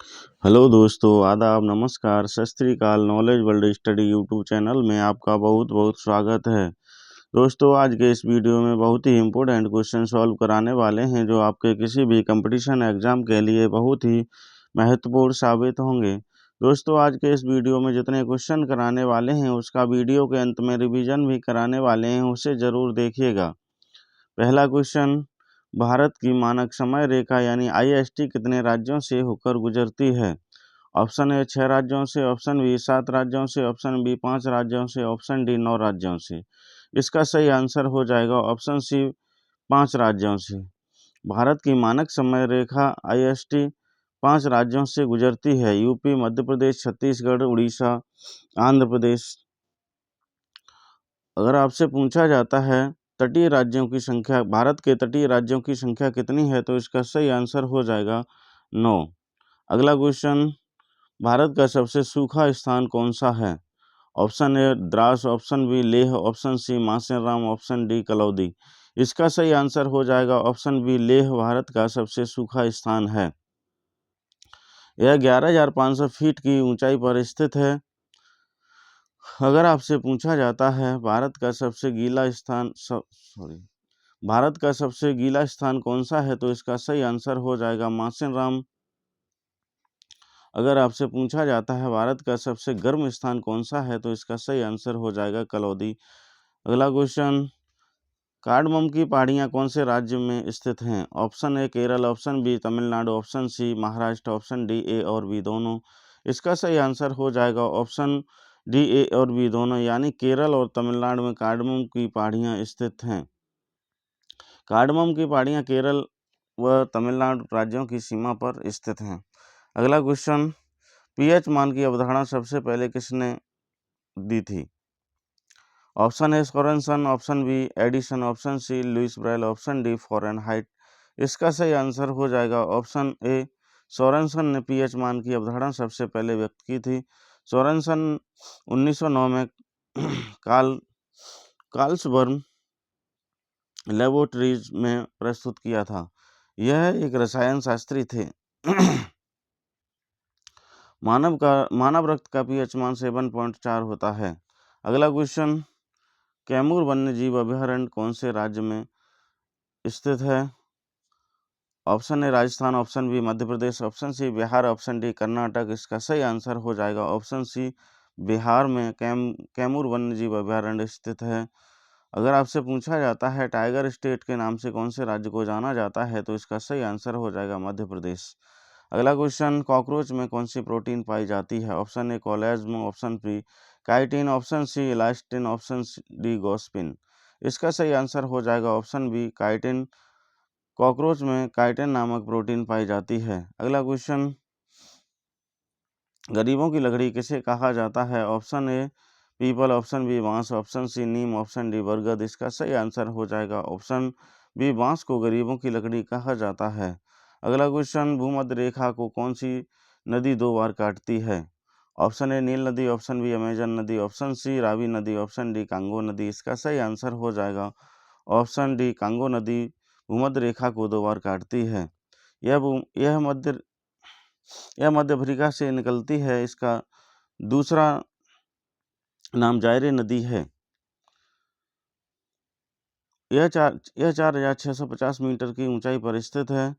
Hello दोस्तों, आदाब, नमस्कार, सत श्री अकाल। Knowledge world study YouTube channel में आपका बहुत बहुत स्वागत है। दोस्तों, आज के इस वीडियो में बहुत ही इम्पोर्टेंट क्वेश्चन सॉल्व कराने वाले हैं जो आपके किसी भी कंपटीशन एग्जाम के लिए बहुत ही महत्वपूर्ण साबित होंगे। दोस्तों, आज के इस वीडियो में जितने क्वेश्चन कराने वाले हैं उसका वीडियो के अंत में रिवीजन भी कराने वाले हैं, उसे ज़रूर देखिएगा। पहला क्वेश्चन, भारत की मानक समय रेखा यानी IST कितने राज्यों से होकर गुजरती है? ऑप्शन ए 6 राज्यों से, ऑप्शन बी 7 राज्यों से, ऑप्शन बी 5 राज्यों से, ऑप्शन डी 9 राज्यों से। इसका सही आंसर हो जाएगा ऑप्शन सी 5 राज्यों से। भारत की मानक समय रेखा IST 5 राज्यों से गुजरती है। यूपी, मध्य प्रदेश, छत्तीसगढ़, उड़ीसा, आंध्र प्रदेश। अगर आपसे पूछा जाता है तटीय राज्यों की संख्या, भारत के तटीय राज्यों की संख्या कितनी है, तो इसका सही आंसर हो जाएगा 9। अगला क्वेश्चन, भारत का सबसे सूखा स्थान कौन सा है? Option A Dras, option B Leh, option C Mawsynram, option D Phalodi. इसका सही आंसर हो जाएगा ऑप्शन बी लेह भारत का सबसे सूखा स्थान है। यह 11,500 फीट की ऊंचाई पर स्थित है। अगर आपसे पूछा जाता है भारत का सबसे गीला स्थान कौन सा है, तो इसका सही आंसर हो जाएगा मासेराम। अगर आपसे पूछा जाता है भारत का सबसे गर्म स्थान कौन सा है, तो इसका सही आंसर हो जाएगा कलौदी। अगला क्वेश्चन, कार्डमम की पहाड़ियाँ कौन से राज्य में स्थित हैं? Option A Kerala, option B Tamil Nadu, option C Maharashtra, option D A और बी दोनों। इसका सही आंसर हो जाएगा ऑप्शन डी ए और बी दोनों, यानी केरल और तमिलनाडु में कार्डमम की पहाड़ियाँ स्थित हैं। कार्डमम की पहाड़ियाँ केरल व तमिलनाडु राज्यों की सीमा पर स्थित हैं। अगला क्वेश्चन, पीएच मान की अवधारणा सबसे पहले किसने दी थी? Option A Sorensen, option B Edison, option C Louis Braille, option D Fahrenheit. इसका सही आंसर हो जाएगा ऑप्शन ए सोरेनसन ने पीएच मान की अवधारणा सबसे पहले व्यक्त की थी। सोरेनसन 1909 में कार्लसबर्ग लेबोरेटरीज में प्रस्तुत किया था। यह एक रसायन शास्त्री थे। मानव रक्त का पीएच मान 7.4 होता है। अगला क्वेश्चन, कैमूर वन्यजीव अभयारण्य कौन से राज्य में स्थित है? Option A Rajasthan, option B Madhya Pradesh, option C Bihar, option D Karnataka. इसका सही आंसर हो जाएगा ऑप्शन सी बिहार में कैमूर वन्यजीव अभयारण्य स्थित है। अगर आपसे पूछा जाता है टाइगर स्टेट के नाम से कौन से राज्य को जाना जाता है, तो इसका सही आंसर हो जाएगा मध्य प्रदेश। अगला क्वेश्चन, कॉकरोच में कौन सी प्रोटीन पाई जाती है? Option A collagen, option B chitin, option C elastin, option D गोस्पिन। इसका सही आंसर हो जाएगा ऑप्शन बी काइटिन। कॉकरोच में काइटिन नामक प्रोटीन पाई जाती है। अगला क्वेश्चन, गरीबों की लकड़ी किसे कहा जाता है? ऑप्शन ए पीपल, ऑप्शन बी बांस, ऑप्शन सी नीम, ऑप्शन डी बरगद। इसका सही आंसर हो जाएगा ऑप्शन बी बांस को गरीबों की लकड़ी कहा जाता है। अगला क्वेश्चन, भूमध्य रेखा को कौन सी नदी 2 बार काटती है? ऑप्शन ए नील नदी, ऑप्शन बी अमेजन नदी, ऑप्शन सी रावी नदी, ऑप्शन डी कांगो नदी। इसका सही आंसर हो जाएगा ऑप्शन डी कांगो नदी भूमध्य रेखा को 2 बार काटती है। यह मध्य अफ्रीका से निकलती है। इसका दूसरा नाम जायरे नदी है। यह 4,650 मीटर की ऊंचाई पर स्थित है।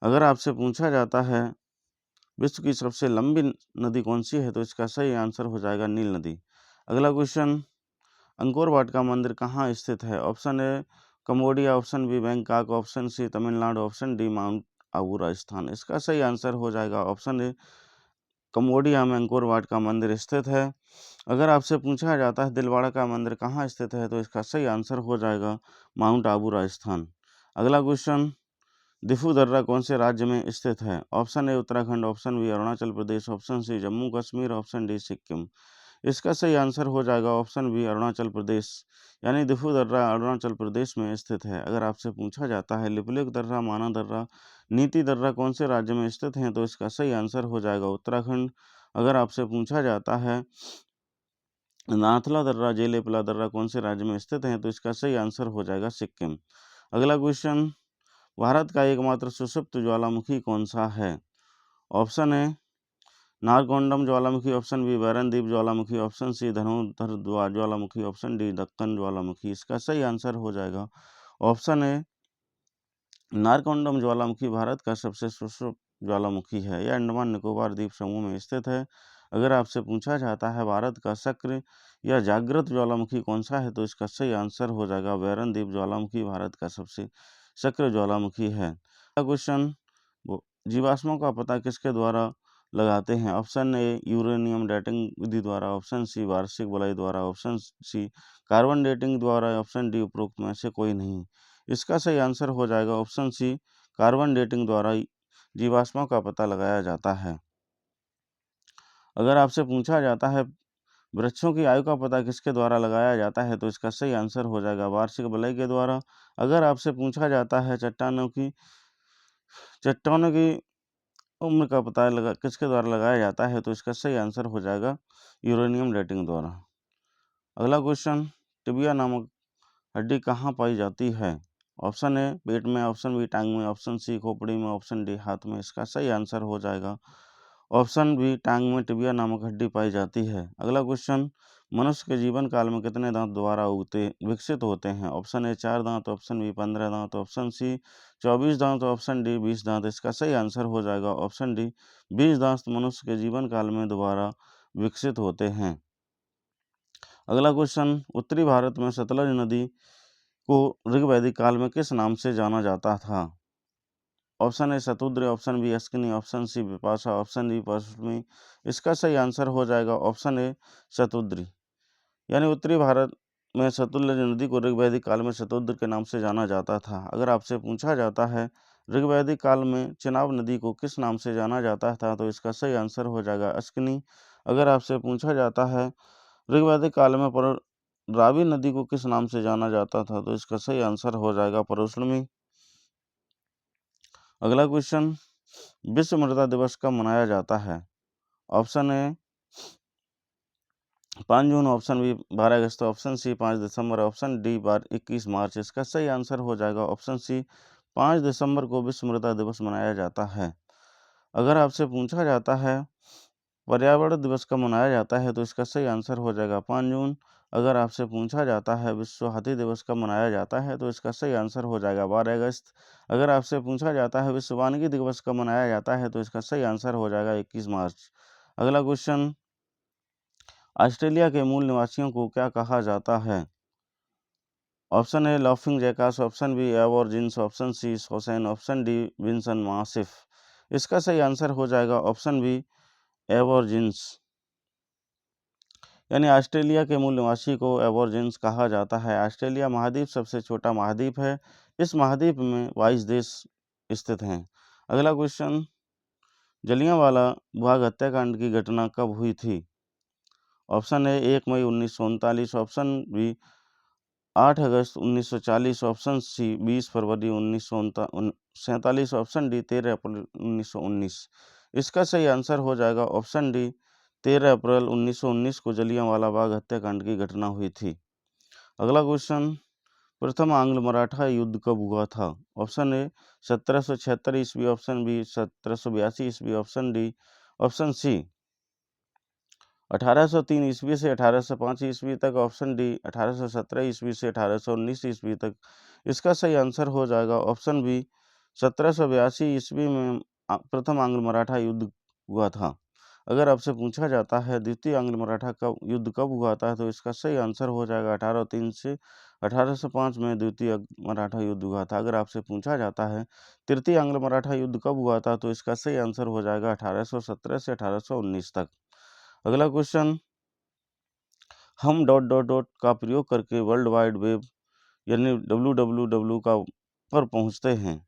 अगर आपसे पूछा जाता है विश्व की सबसे लंबी नदी कौन सी है, तो इसका सही आंसर हो जाएगा नील नदी। अगला क्वेश्चन, अंकोर वाट का मंदिर कहाँ स्थित है? Option A Cambodia, option B Bangkok, option C Tamil Nadu, option D mount Abu Rajasthan. इसका सही आंसर हो जाएगा ऑप्शन ए कम्बोडिया में अंकोर वाट का मंदिर स्थित है। अगर आपसे पूछा जाता है दिलवाड़ा का मंदिर कहाँ स्थित है, तो इसका सही आंसर हो जाएगा माउंट आबू राजस्थान। अगला क्वेश्चन, दिफू दर्रा कौन से राज्य में स्थित है? Option A Uttarakhand, option B Arunachal Pradesh, option C Jammu Kashmir, option D Sikkim. इसका सही आंसर हो जाएगा ऑप्शन बी अरुणाचल प्रदेश, यानी दिफू दर्रा अरुणाचल प्रदेश में स्थित है। अगर आपसे पूछा जाता है लिपुलेख दर्रा, माना दर्रा, नीति दर्रा कौन से राज्य में स्थित हैं, तो इसका सही आंसर हो जाएगा उत्तराखंड। अगर आपसे पूछा जाता है नाथला दर्रा, जेलेपला दर्रा कौन से राज्य में स्थित हैं, तो इसका सही आंसर हो जाएगा सिक्किम। अगला क्वेश्चन, भारत का एकमात्र सुषुप्त ज्वालामुखी कौन सा है? ऑप्शन ए नारकोंडम ज्वालामुखी, ऑप्शन बी बैरनदीप ज्वालामुखी, ऑप्शन सी धनुधर ज्वालामुखी, ऑप्शन डी दक्कन ज्वालामुखी। इसका सही आंसर हो जाएगा ऑप्शन ए नारकोंडम ज्वालामुखी भारत का सबसे शुष्क ज्वालामुखी है। यह अंडमान निकोबार द्वीप समूह में स्थित है। अगर आपसे पूछा जाता है भारत का सक्रिय या जागृत ज्वालामुखी कौन सा है, तो इसका सही आंसर हो जाएगा बैरनदीप ज्वालामुखी भारत का सबसे सक्रिय ज्वालामुखी है। अगला क्वेश्चन, जीवाश्मों का पता किसके द्वारा लगाते हैं? ऑप्शन ए यूरेनियम डेटिंग विधि द्वारा, ऑप्शन सी वार्षिक बुलाई द्वारा, ऑप्शन सी कार्बन डेटिंग द्वारा, ऑप्शन डी उपरोक्त में से कोई नहीं। इसका सही आंसर हो जाएगा ऑप्शन सी कार्बन डेटिंग द्वारा जीवाश्मों का पता लगाया जाता है। अगर आपसे पूछा जाता है वृक्षों की आयु का पता किसके द्वारा लगाया जाता है, तो इसका सही आंसर हो जाएगा वार्षिक बुलाई के द्वारा। अगर आपसे पूछा जाता है चट्टानों की उम्र का पता किसके द्वारा लगाया जाता है, तो इसका सही आंसर हो जाएगा यूरेनियम डेटिंग द्वारा। अगला क्वेश्चन, टिबिया नामक हड्डी कहाँ पाई जाती है? ऑप्शन ए पेट में, ऑप्शन बी टांग में, ऑप्शन सी खोपड़ी में, ऑप्शन डी हाथ में। इसका सही आंसर हो जाएगा ऑप्शन बी टांग में टिबिया नामक हड्डी पाई जाती है। अगला क्वेश्चन, मनुष्य के जीवन काल में कितने दांत दोबारा विकसित होते हैं? ऑप्शन ए 4 दांत, ऑप्शन बी 15 दांत, ऑप्शन सी 24 दांत, ऑप्शन डी 20 दांत। इसका सही आंसर हो जाएगा ऑप्शन डी 20 दांत मनुष्य के जीवन काल में दोबारा विकसित होते हैं। अगला क्वेश्चन, उत्तरी भारत में सतलज नदी को ऋग्वैदिक काल में किस नाम से जाना जाता था? Option A Shatudra, option B Asikni, option C Vipasha, option D पश्चिमी। इसका सही आंसर हो जाएगा ऑप्शन ए शतुद्री। यानी उत्तरी भारत में सतलज नदी को ऋग्वैदिक काल में शतुद्र के नाम से जाना जाता था। अगर आपसे पूछा जाता है ऋग्वैदिक काल में चिनाब नदी को किस नाम से जाना जाता था, तो इसका सही आंसर हो जाएगा अस्किनी। अगर आपसे पूछा जाता है ऋग्वैदिक काल में रावी नदी को किस नाम से जाना जाता था, तो इसका सही आंसर हो जाएगा परुष्णमी। अगला क्वेश्चन, विश्व मृदा दिवस कब मनाया जाता है? ऑप्शन ए 5 जून, ऑप्शन बी 12 अगस्त, ऑप्शन सी 5 दिसंबर, ऑप्शन डी 21 मार्च। इसका सही आंसर हो जाएगा ऑप्शन सी 5 दिसंबर को विश्व मृदा दिवस मनाया जाता है। अगर आपसे पूछा जाता है पर्यावरण दिवस कब मनाया जाता है, तो इसका सही आंसर हो जाएगा 5 जून। अगर आपसे पूछा जाता है विश्व हाथी दिवस कब मनाया जाता है, तो इसका सही आंसर हो जाएगा 12 अगस्त। अगर आपसे पूछा जाता है विश्व वानिकी दिवस कब मनाया जाता है, तो इसका सही आंसर हो जाएगा 21 मार्च। अगला क्वेश्चन, ऑस्ट्रेलिया के मूल निवासियों को क्या कहा जाता है? Option A laughing jackass, option B aborigines, option C सोसैन, ऑप्शन डी विंसन मासिफ। इसका सही आंसर हो जाएगा ऑप्शन बी एबॉर्जिन्स। यानी ऑस्ट्रेलिया के मूल निवासी को एबॉर्जिन्स कहा जाता है। ऑस्ट्रेलिया महाद्वीप सबसे छोटा महाद्वीप है। इस महाद्वीप में 22 देश स्थित हैं। अगला क्वेश्चन, जलियांवाला बाग हत्याकांड की घटना कब हुई थी? ऑप्शन ए 1 मई 1939, ऑप्शन बी 8 अगस्त 1940, ऑप्शन सी 20 फरवरी 1947, ऑप्शन डी 13 अप्रैल 1919। इसका सही आंसर हो जाएगा ऑप्शन डी 13 अप्रैल 1919 को जलियांवाला बाग हत्याकांड की घटना हुई थी। अगला क्वेश्चन, प्रथम आंग्ल मराठा युद्ध कब हुआ था? ऑप्शन ए 1776 ईस्वी, ऑप्शन बी 1782 ईस्वी, ऑप्शन डी ऑप्शन सी 1803 ईस्वी से 1805 ईस्वी तक, ऑप्शन डी 1817 ईस्वी से 1819 ईस्वी तक। इसका सही आंसर हो जाएगा ऑप्शन बी 1782 ईस्वी में प्रथम आंग्ल मराठा युद्ध हुआ था। अगर आपसे पूछा जाता है द्वितीय आंग्ल मराठा युद्ध कब हुआ था, तो इसका सही आंसर हो जाएगा 1803 से 1805 में द्वितीय मराठा युद्ध हुआ था। अगर आपसे पूछा जाता है तृतीय आंग्ल मराठा युद्ध कब हुआ था, तो इसका सही आंसर हो जाएगा 1817 से 1819 तक। अगला क्वेश्चन, हम डॉट डॉट डॉट का प्रयोग करके वर्ल्ड वाइड वेब यानी www का पर पहुंचते हैं।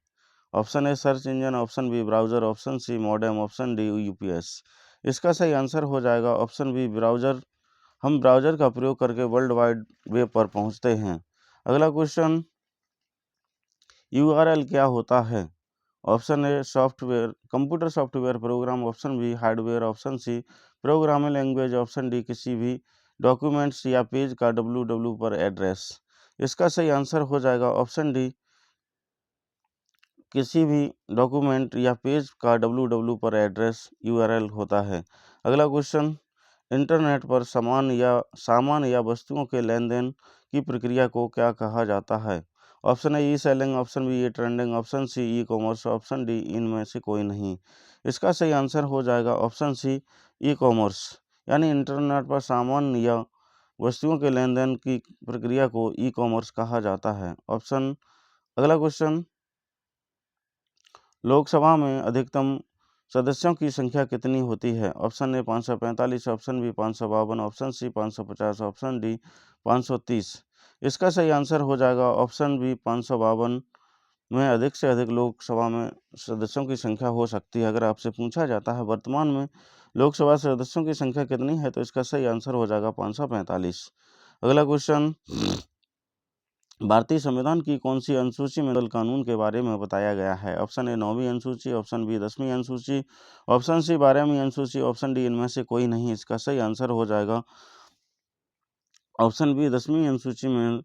Option A search engine, option B browser, option C modem, option D UPS. इसका सही आंसर हो जाएगा ऑप्शन बी ब्राउज़र। हम ब्राउज़र का प्रयोग करके वर्ल्ड वाइड वेब पर पहुंचते हैं। अगला क्वेश्चन, यूआरएल क्या होता है? Option A software computer software program, option B hardware, option C programming language, option D किसी भी डॉक्यूमेंट्स या पेज का www पर एड्रेस। इसका सही आंसर हो जाएगा ऑप्शन डी किसी भी डॉक्यूमेंट या पेज का www पर एड्रेस URL होता है। अगला क्वेश्चन, इंटरनेट पर सामान या वस्तुओं के लेन देन की प्रक्रिया को क्या कहा जाता है? Option A e selling, option B e trending, option C e commerce, option D इनमें से कोई नहीं। इसका सही आंसर हो जाएगा ऑप्शन सी ई कॉमर्स, यानी इंटरनेट पर सामान या वस्तुओं के लेन देन की प्रक्रिया को ई कॉमर्स कहा जाता है। अगला क्वेश्चन, लोकसभा में अधिकतम सदस्यों की संख्या कितनी होती है? Option A 545, option B 552, option C 550, option D 530। इसका सही आंसर हो जाएगा ऑप्शन बी 552 में अधिक से अधिक लोकसभा में सदस्यों की संख्या हो सकती है। अगर आपसे पूछा जाता है वर्तमान में लोकसभा सदस्यों की संख्या कितनी है, तो इसका सही आंसर हो जाएगा 545। अगला क्वेश्चन, भारतीय संविधान की कौन सी अनुसूची में दल कानून के बारे में बताया गया है? ऑप्शन ए 9वीं अनुसूची, ऑप्शन बी 10वीं अनुसूची, ऑप्शन सी 12वीं अनुसूची, ऑप्शन डी इनमें से कोई नहीं। इसका सही आंसर हो जाएगा ऑप्शन बी 10वीं अनुसूची में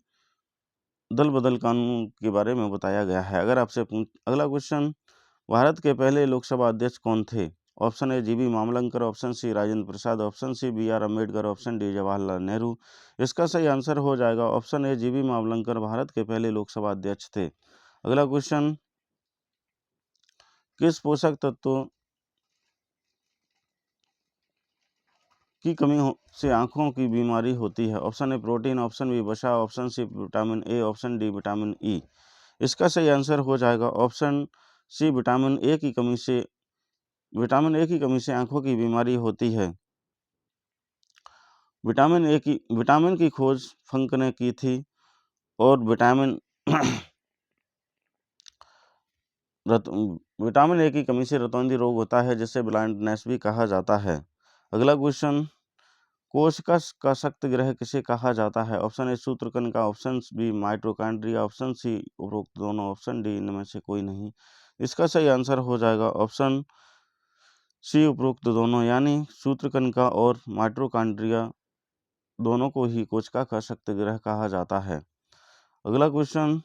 दल बदल कानून के बारे में बताया गया है। अगला क्वेश्चन, भारत के पहले लोकसभा अध्यक्ष कौन थे? Option A G B Mavalankar, option C Rajendra Prasad, option C B R Ambedkar, option D Jawaharlal Nehru. इसका सही आंसर हो जाएगा option A G B Mavalankar Bharat के पहले लोकसभा अध्यक्ष थे। अगला क्वेश्चन, किस पोषक तत्व की कमी से आंखों की बीमारी होती है? Option A protein, option B वसा, option C vitamin A, option D vitamin E. इसका सही आंसर हो जाएगा ऑप्शन सी विटामिन ए की कमी से आंखों की बीमारी होती है। विटामिन की खोज फंक ने की थी और विटामिन ए की कमी से रतौंधी रोग होता है, जिसे ब्लाइंडनेस भी कहा जाता है। अगला क्वेश्चन, कोशिका का सख्त ग्रह किसे कहा जाता है? ऑप्शन ए सूत्रकणिका, option B mitochondria, option C उपरोक्त दोनों, ऑप्शन डी इनमें से कोई नहीं। इसका सही आंसर हो जाएगा ऑप्शन सी उपरोक्त दोनों, यानी सूत्रकणिका और माइटोकॉन्ड्रिया दोनों को ही कोशिका का सख्त ग्रह कहा जाता है। अगला क्वेश्चन,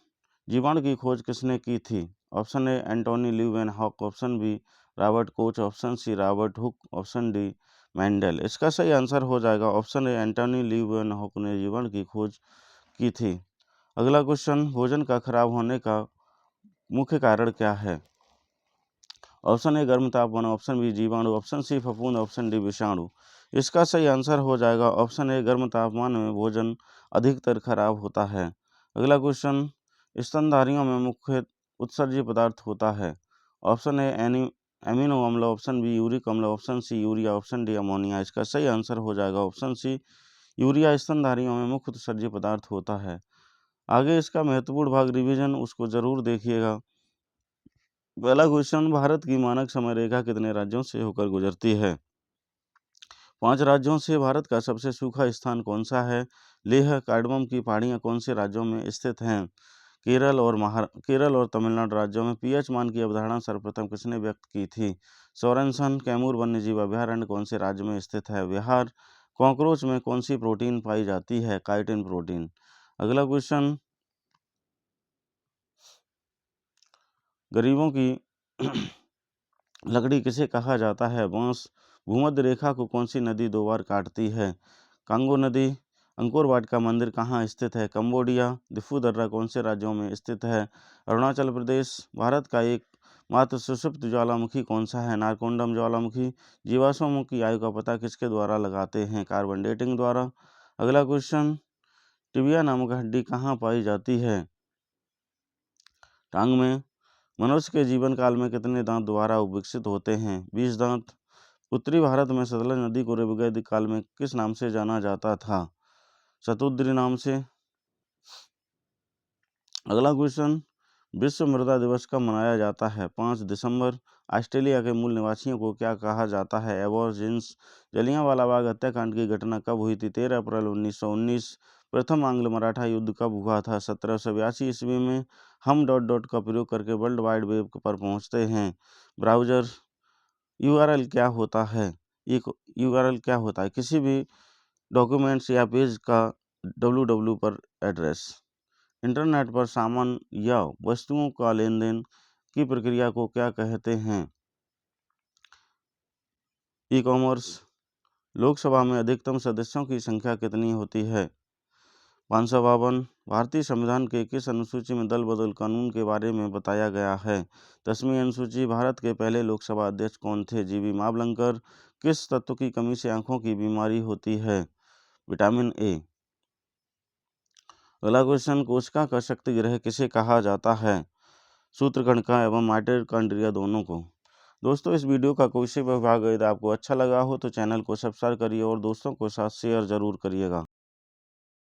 जीवाणु की खोज किसने की थी? Option A Antonie Leeuwenhoek, option B Robert Koch, option C Robert Hooke, option D Mendel. इसका सही आंसर हो जाएगा ऑप्शन ए एंटोनी ल्यूवेनहॉक ने जीवाणु की खोज की थी। अगला क्वेश्चन, भोजन का खराब होने का मुख्य कारण क्या है? ऑप्शन ए गर्म तापमान, ऑप्शन बी जीवाणु, ऑप्शन सी फफूंद, ऑप्शन डी विषाणु। इसका सही आंसर हो जाएगा ऑप्शन ए गर्म तापमान में भोजन अधिकतर खराब होता है। अगला क्वेश्चन, स्तनधारियों में मुख्य उत्सर्जी पदार्थ होता है? ऑप्शन ए एमिनो अम्ल, ऑप्शन बी यूरिक अम्ल, option C urea, option D ammonia. इसका सही आंसर हो जाएगा ऑप्शन सी यूरिया स्तनधारियों में मुख्य उत्सर्जी पदार्थ होता है। आगे इसका महत्वपूर्ण भाग रिवीजन, उसको जरूर देखिएगा। पहला क्वेश्चन, भारत की मानक समय रेखा कितने राज्यों से होकर गुजरती है? 5 राज्यों से। भारत का सबसे सूखा स्थान कौन सा है? लेह कार्डमम की पहाड़ियाँ कौन से राज्यों में स्थित हैं? केरल और तमिलनाडु राज्यों में। पीएच मान की अवधारणा सर्वप्रथम किसने व्यक्त की थी? सोरेनसन। कैमूर वन्यजीव अभयारण्य कौन से राज्य में स्थित है? बिहार। कॉकरोच में कौन सी प्रोटीन पाई जाती है? Chitin protein. अगला क्वेश्चन, गरीबों की लकड़ी किसे कहा जाता है? बांस। भूमध्य रेखा को कौन सी नदी 2 बार काटती है? कांगो नदी। अंकोर वाट का मंदिर कहाँ स्थित है? कंबोडिया। दिफू दर्रा कौन से राज्यों में स्थित है? अरुणाचल प्रदेश। भारत का एक मात्र सुषुप्त ज्वालामुखी कौन सा है? नारकोंडम ज्वालामुखी। जीवाश्मों की आयु का पता किसके द्वारा लगाते हैं? कार्बन डेटिंग द्वारा। अगला क्वेश्चन, टिबिया नामक हड्डी कहाँ पाई जाती है? टांग में। मनुष्य के जीवन काल में कितने दांत दोबारा विकसित होते हैं? 20 दांत। उत्तरी भारत में सतलज नदी को ऋग्वैदिक काल में किस नाम से जाना जाता था? शतुद्री नाम से। अगला क्वेश्चन, विश्व मृदा दिवस कब मनाया जाता है? 5 दिसंबर। ऑस्ट्रेलिया के मूल निवासियों को क्या कहा जाता है? एबॉर्जिन्स। जलियांवाला बाग हत्याकांड की घटना कब हुई थी? 13 अप्रैल 1919। प्रथम आंग्ल मराठा युद्ध कब हुआ था? 1782 ईस्वी में। हम डॉट का प्रयोग करके वर्ल्ड वाइड वेब पर पहुंचते हैं। ब्राउज़र। यूआरएल क्या होता है? यूआरएल क्या होता है? किसी भी डॉक्यूमेंट्स या पेज का www पर एड्रेस। इंटरनेट पर सामान या वस्तुओं का लेन देन की प्रक्रिया को क्या कहते हैं? E commerce. लोकसभा में अधिकतम सदस्यों की संख्या कितनी होती है? 552। भारतीय संविधान के किस अनुसूची में दल बदल कानून के बारे में बताया गया है? 10वीं अनुसूची। भारत के पहले लोकसभा अध्यक्ष कौन थे? जीवी मावलंकर। किस तत्व की कमी से आंखों की बीमारी होती है? Vitamin A. अगला क्वेश्चन, कोशिका का शक्ति ग्रह किसे कहा जाता है? सूत्रकणिका एवं माइटोकॉन्ड्रिया दोनों को। दोस्तों, इस वीडियो का कोई से भी भाग यदि आपको अच्छा लगा हो तो चैनल को सब्सक्राइब करिए और दोस्तों के साथ शेयर जरूर करिएगा।